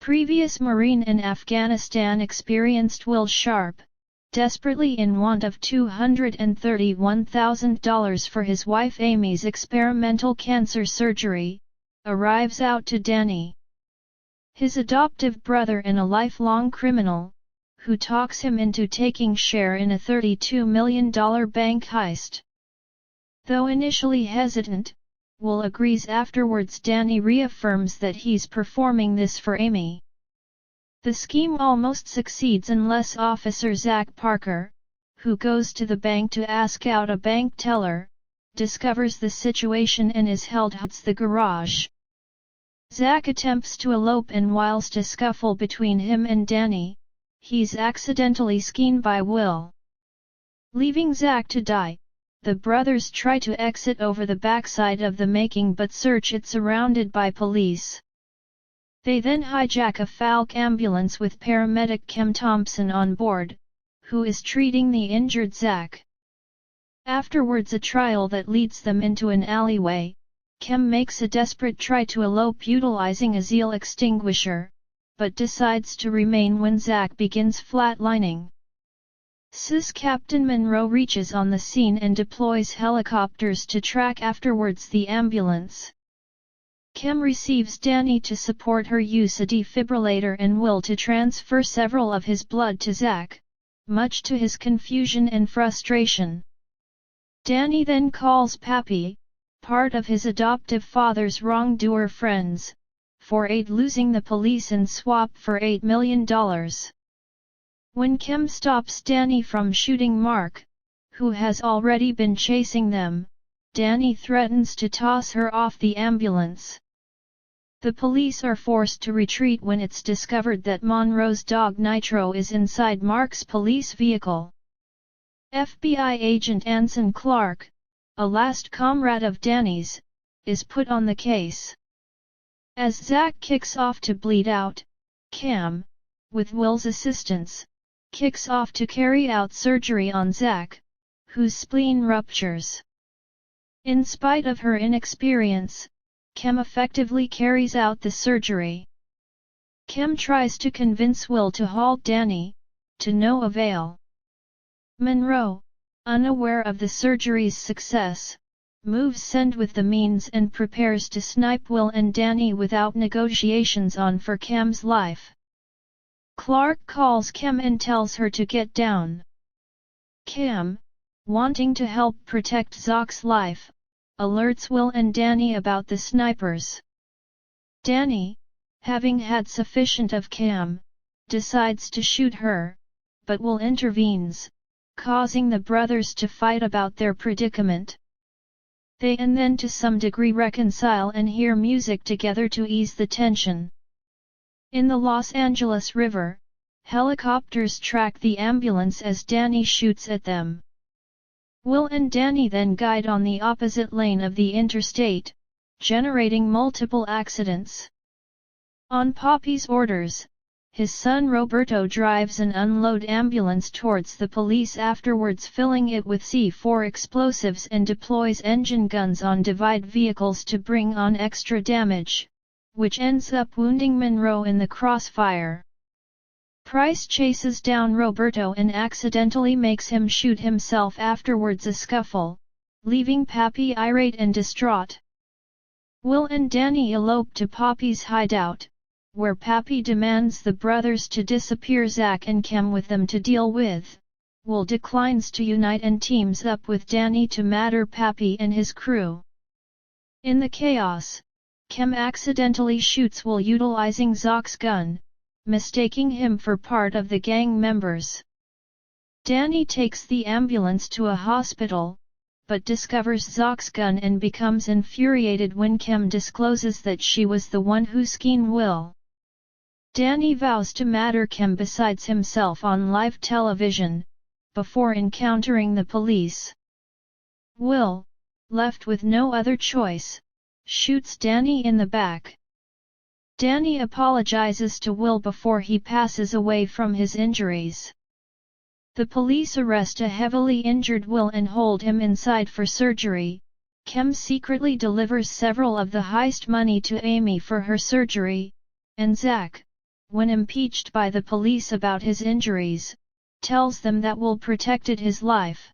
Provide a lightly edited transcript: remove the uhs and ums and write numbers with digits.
Previous Marine in Afghanistan experienced Will Sharp, desperately in want of $231,000 for his wife Amy's experimental cancer surgery, arrives out to Danny, his adoptive brother and a lifelong criminal, who talks him into taking share in a $32 million bank heist. Though initially hesitant, Will agrees afterwards. Danny reaffirms that he's performing this for Amy. The scheme almost succeeds unless Officer Zach Parker, who goes to the bank to ask out a bank teller, discovers the situation and is held outside the garage. Zach attempts to elope, and whilst a scuffle between him and Danny, he's accidentally skinned by Will. Leaving Zach to die, the brothers try to exit over the backside of the making but search it surrounded by police. They then hijack a Falck ambulance with paramedic Kem Thompson on board, who is treating the injured Zach. Afterwards, a trial that leads them into an alleyway, Kem makes a desperate try to elope utilizing a Zeal extinguisher, but decides to remain when Zach begins flatlining. SIS Captain Monroe reaches on the scene and deploys helicopters to track afterwards the ambulance. Kem receives Danny to support her use a defibrillator and Will to transfer several of his blood to Zach, much to his confusion and frustration. Danny then calls Pappy, part of his adoptive father's wrongdoer friends, for aid losing the police and swap for $8 million. When Kem stops Danny from shooting Mark, who has already been chasing them, Danny threatens to toss her off the ambulance. The police are forced to retreat when it's discovered that Monroe's dog Nitro is inside Mark's police vehicle. FBI agent Anson Clark, a last comrade of Danny's, is put on the case. As Zach kicks off to bleed out, Kem, with Will's assistance, kicks off to carry out surgery on Zach, whose spleen ruptures. In spite of her inexperience, Kem effectively carries out the surgery. Kem tries to convince Will to halt Danny, to no avail. Monroe, unaware of the surgery's success, moves send with the means and prepares to snipe Will and Danny without negotiations on for Kem's life. Clark calls Kem and tells her to get down. Kem, wanting to help protect Zach's life, alerts Will and Danny about the snipers. Danny, having had sufficient of Kem, decides to shoot her, but Will intervenes, causing the brothers to fight about their predicament. They and then to some degree reconcile and hear music together to ease the tension. In the Los Angeles River, helicopters track the ambulance as Danny shoots at them. Will and Danny then guide on the opposite lane of the interstate, generating multiple accidents. On Pappy's orders, his son Roberto drives an unload ambulance towards the police, afterwards filling it with C4 explosives, and deploys engine guns on divide vehicles to bring on extra damage, which ends up wounding Monroe in the crossfire. Price chases down Roberto and accidentally makes him shoot himself, afterwards a scuffle, leaving Pappy irate and distraught. Will and Danny elope to Pappy's hideout, where Pappy demands the brothers to disappear Zach and Kem with them to deal with. Will declines to unite and teams up with Danny to matter Pappy and his crew. In the chaos, Kem accidentally shoots Will utilizing Zach's gun, mistaking him for part of the gang members. Danny takes the ambulance to a hospital, but discovers Zach's gun and becomes infuriated when Kem discloses that she was the one who skinned Will. Danny vows to matter Kem besides himself on live television, before encountering the police. Will, left with no other choice, shoots Danny in the back. Danny apologizes to Will before he passes away from his injuries. The police arrest a heavily injured Will and hold him inside for surgery. Kem secretly delivers several of the heist money to Amy for her surgery, and Zach, when impeached by the police about his injuries, tells them that Will protected his life.